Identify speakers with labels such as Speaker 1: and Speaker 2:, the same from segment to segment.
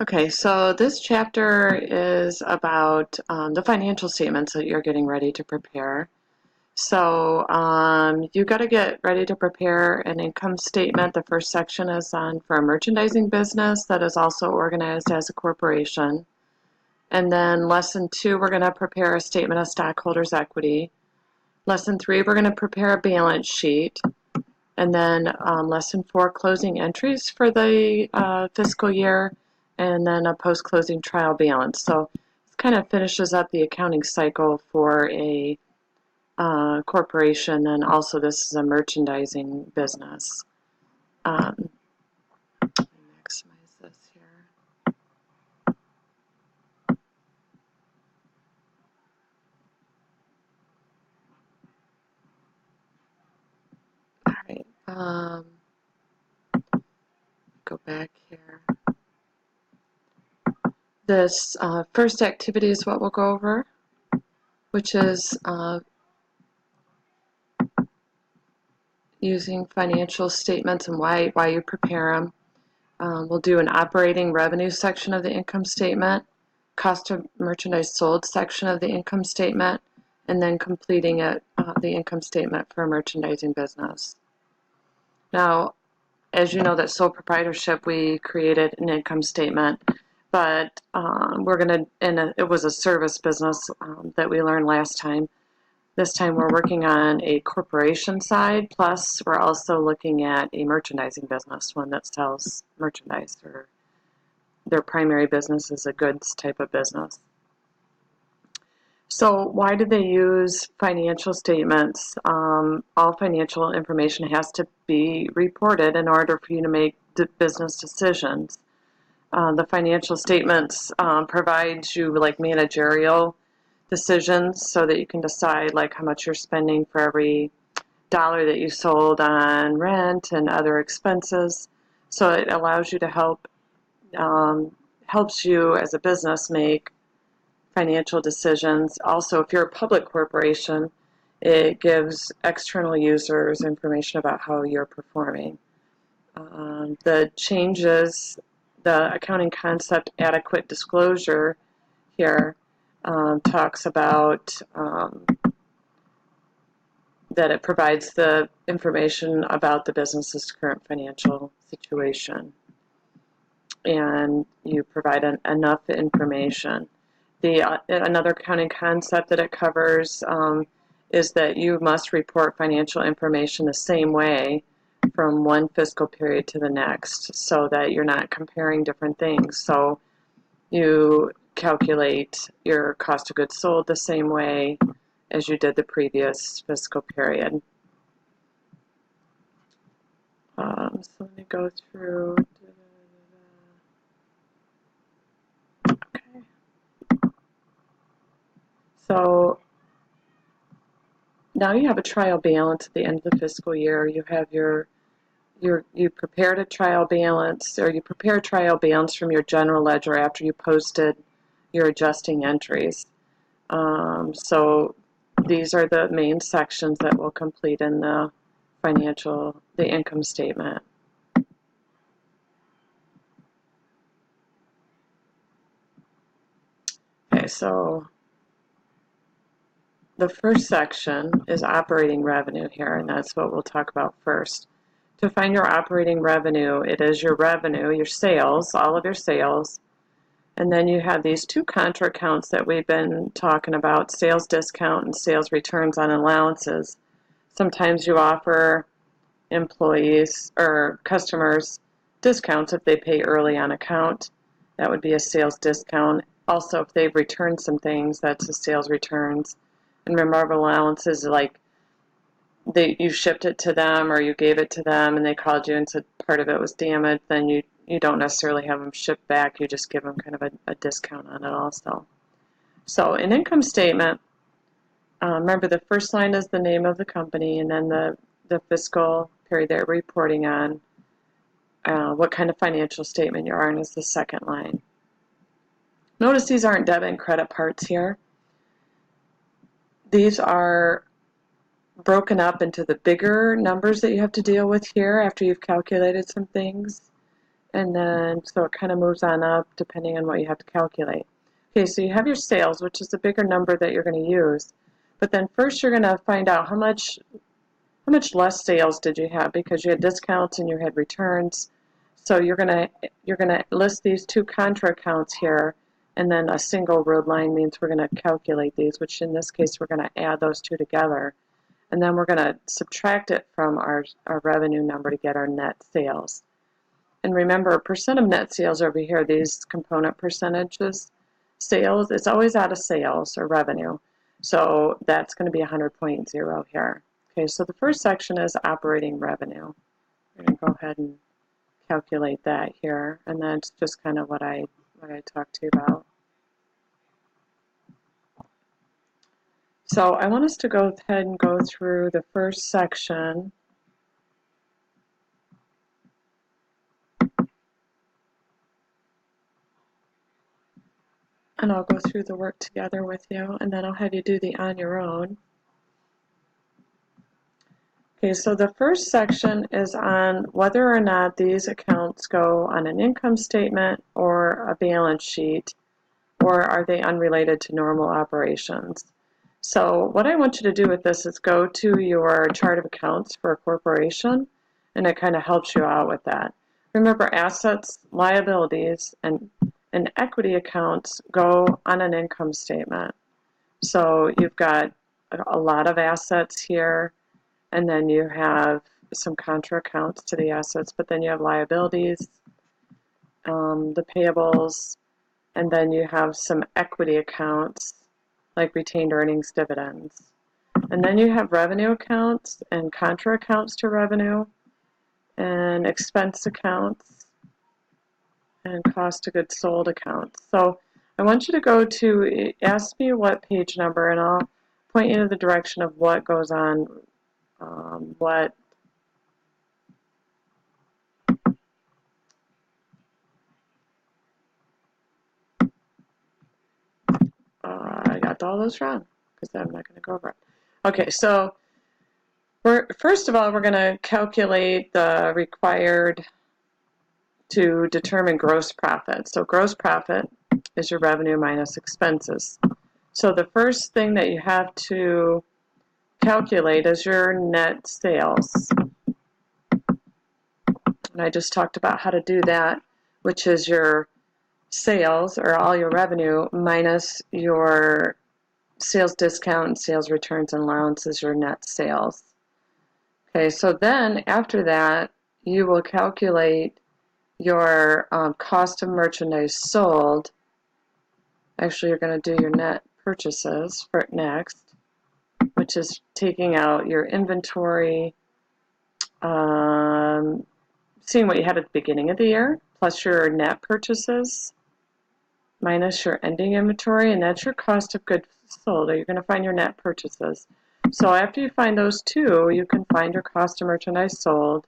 Speaker 1: Okay, so this chapter is about the financial statements that you're getting ready to prepare. So you got to get ready to prepare an income statement. The first section is on for a merchandising business that is also organized as a corporation. And then lesson 2, we're going to prepare a statement of stockholders' equity. Lesson 3, we're going to prepare a balance sheet. And then lesson 4, closing entries for the fiscal year, and then a post-closing trial balance. So it kind of finishes up the accounting cycle for a corporation, and also this is a merchandising business. Maximize this here. All right. Go back here. This first activity is what we'll go over, which is using financial statements and why you prepare them. We'll do an operating revenue section of the income statement, cost of merchandise sold section of the income statement, and then completing it, the income statement for a merchandising business. Now, as you know, that sole proprietorship, we created an income statement, but we're going to, and it was a service business that we learned last time. This time we're working on a corporation side, plus we're also looking at a merchandising business, one that sells merchandise, or their primary business is a goods type of business. So why do they use financial statements? All financial information has to be reported in order for you to make business decisions. The financial statements provide you like managerial decisions so that you can decide like how much you're spending for every dollar that you sold on rent and other expenses. So it allows you to helps you as a business make financial decisions. Also, if you're a public corporation, it gives external users information about how you're performing. The changes, the accounting concept adequate disclosure here talks about that it provides the information about the business's current financial situation, and you provide enough information. Another accounting concept that it covers is that you must report financial information the same way from one fiscal period to the next, so that you're not comparing different things. So you calculate your cost of goods sold the same way as you did the previous fiscal period. So let me go through. Okay. So now you have a trial balance at the end of the fiscal year. You have you prepared a trial balance, or you prepare a trial balance from your general ledger after you posted your adjusting entries. So these are the main sections that we'll complete in the income statement. Okay, so the first section is operating revenue here, and that's what we'll talk about first. To find your operating revenue, it is your revenue, your sales, all of your sales, and then you have these two contra accounts that we've been talking about, sales discount and sales returns on allowances. Sometimes you offer employees or customers discounts if they pay early on account. That would be a sales discount. Also, if they've returned some things, that's a sales returns. And remember, allowances like you shipped it to them or you gave it to them and they called you and said part of it was damaged, then you don't necessarily have them shipped back. You just give them kind of a discount on it also. So an income statement, remember the first line is the name of the company, and then the fiscal period they're reporting on, what kind of financial statement you're on is the second line. Notice these aren't debit and credit parts here. These are broken up into the bigger numbers that you have to deal with here after you've calculated some things. and then so it kind of moves on up depending on what you have to calculate. Okay, so you have your sales, which is the bigger number that you're going to use, but then first you're going to find out how much less sales did you have, because you had discounts and you had returns. So you're going to list these two contra accounts here, and then a single road line means we're going to calculate these, which in this case we're going to add those two together, and then we're going to subtract it from our revenue number to get our net sales. And remember, percent of net sales over here, these component percentages, sales, it's always out of sales or revenue. So that's going to be 100.0 here. Okay, so the first section is operating revenue. I'm going to go ahead and calculate that here, and that's just kind of what I talked to you about. So I want us to go ahead and go through the first section. And I'll go through the work together with you, and then I'll have you do the on your own. Okay, so the first section is on whether or not these accounts go on an income statement or a balance sheet, or are they unrelated to normal operations. So what I want you to do with this is go to your chart of accounts for a corporation, and it kind of helps you out with that. Remember, assets, liabilities, and equity accounts go on an income statement. So you've got a lot of assets here, and then you have some contra accounts to the assets, but then you have liabilities, the payables, and then you have some equity accounts like retained earnings, dividends. And then you have revenue accounts and contra accounts to revenue, and expense accounts, and cost of goods sold accounts. So I want you to go to, ask me what page number, and I'll point you in the direction of what goes on, I got all those wrong because I'm not going to go over it. Okay, so first of all, we're going to calculate the required to determine gross profit. So gross profit is your revenue minus expenses. So the first thing that you have to calculate is your net sales. And I just talked about how to do that, which is your sales, or all your revenue, minus your sales discount, sales returns, and allowances, your net sales. Okay, so then after that, you will calculate your cost of merchandise sold. Actually, you're going to do your net purchases for next, which is taking out your inventory, seeing what you had at the beginning of the year, plus your net purchases, minus your ending inventory, and that's your cost of goods sold, or you're going to find your net purchases. So after you find those two, you can find your cost of merchandise sold,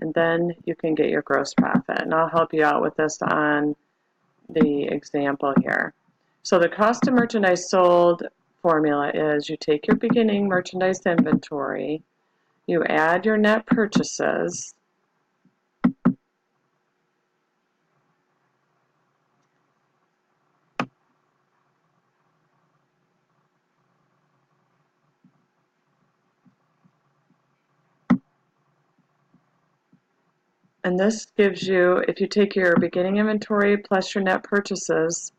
Speaker 1: and then you can get your gross profit. And I'll help you out with this on the example here. So the cost of merchandise sold formula is you take your beginning merchandise inventory, you add your net purchases, and this gives you, if you take your beginning inventory plus your net purchases,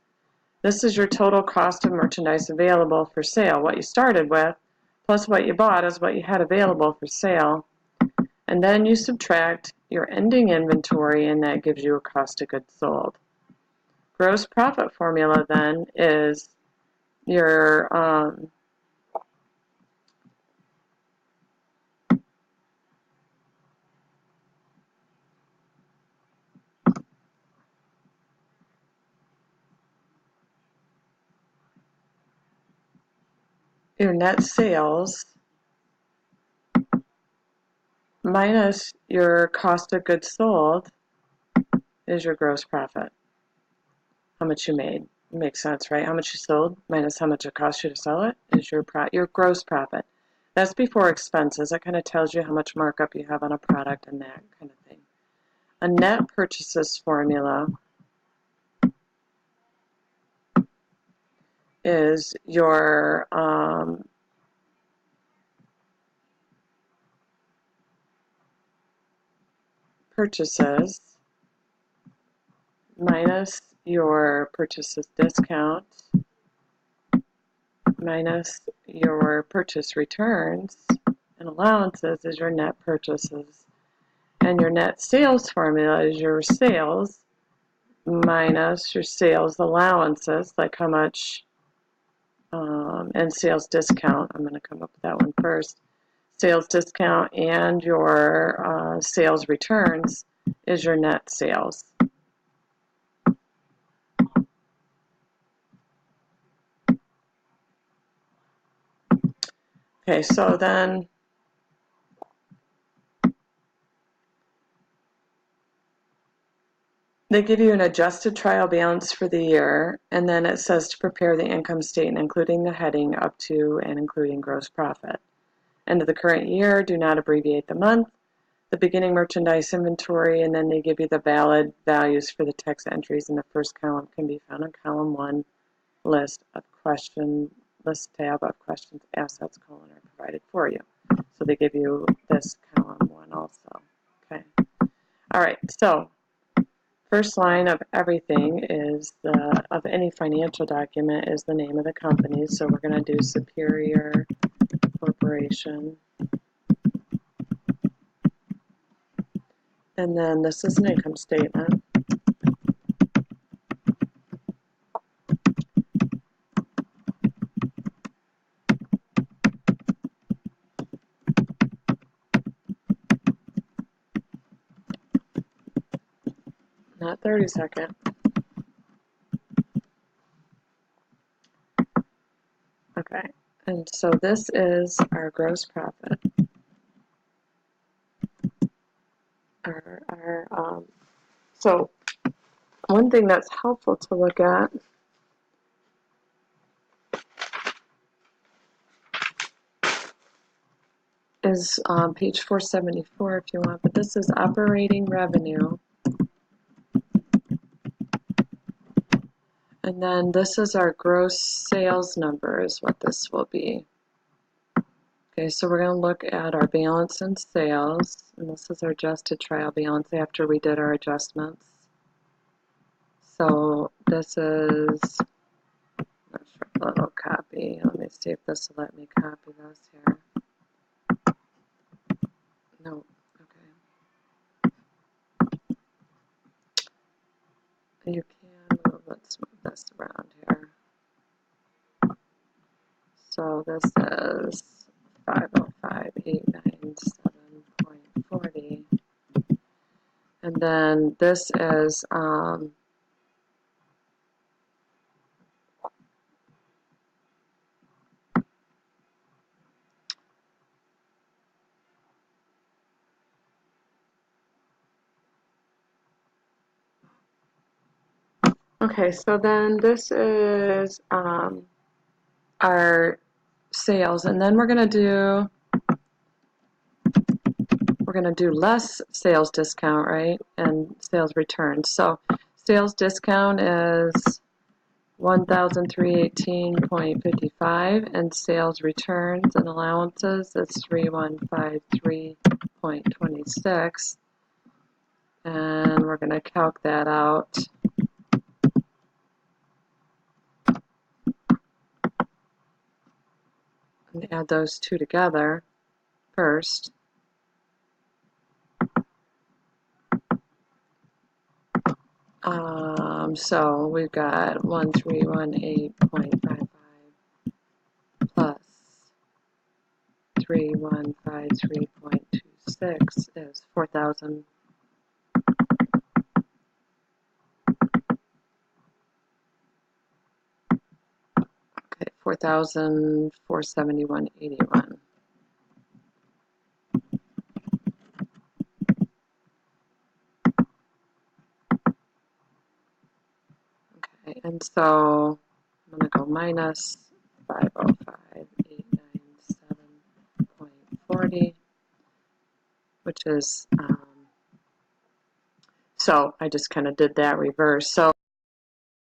Speaker 1: this is your total cost of merchandise available for sale. What you started with plus what you bought is what you had available for sale. And then you subtract your ending inventory, and that gives you a cost of goods sold. Gross profit formula then is your net sales minus your cost of goods sold is your gross profit. How much you made. Makes sense, right? How much you sold minus how much it cost you to sell it is your gross profit. That's before expenses. That kind of tells you how much markup you have on a product and that kind of thing. A net purchases formula is your purchases minus your purchases discount minus your purchase returns and allowances is your net purchases. And your net sales formula is your sales minus your sales allowances, like how much, and sales discount. I'm going to come up with that one first. Sales discount and your sales returns is your net sales. Okay, so then they give you an adjusted trial balance for the year, and then it says to prepare the income statement, including the heading up to and including gross profit. End of the current year, do not abbreviate the month. The beginning merchandise inventory, and then they give you the valid values for the text entries in the first column can be found in column 1, list tab of questions assets colon are provided for you. So they give you this column 1 also. Okay. All right, so first line of everything is of any financial document is the name of the company. So we're going to do Superior Corporation. And then this is an income statement. Not 30-second. Okay, and so this is our gross profit. So one thing that's helpful to look at is page 474 if you want, but this is operating revenue. And then this is our gross sales number is what this will be. Okay, so we're going to look at our balance in sales, and this is our adjusted trial balance after we did our adjustments. So this is a little copy. Let me see if this will let me copy this here. No, okay. You can move, let's move this around here. So this is 505,897.40. And then this is okay, so then this is our sales, and then we're going to do less sales discount, right, and sales returns. So sales discount is 1,318.55, and sales returns and allowances is 3,153.26, and we're going to calc that out. And add those two together first. So we've got 1318.55 plus 3153.26 is 4,000. Okay, 4,471.81. Okay, and so I'm going to go minus 505,897.40, which is So I just kind of did that reverse. So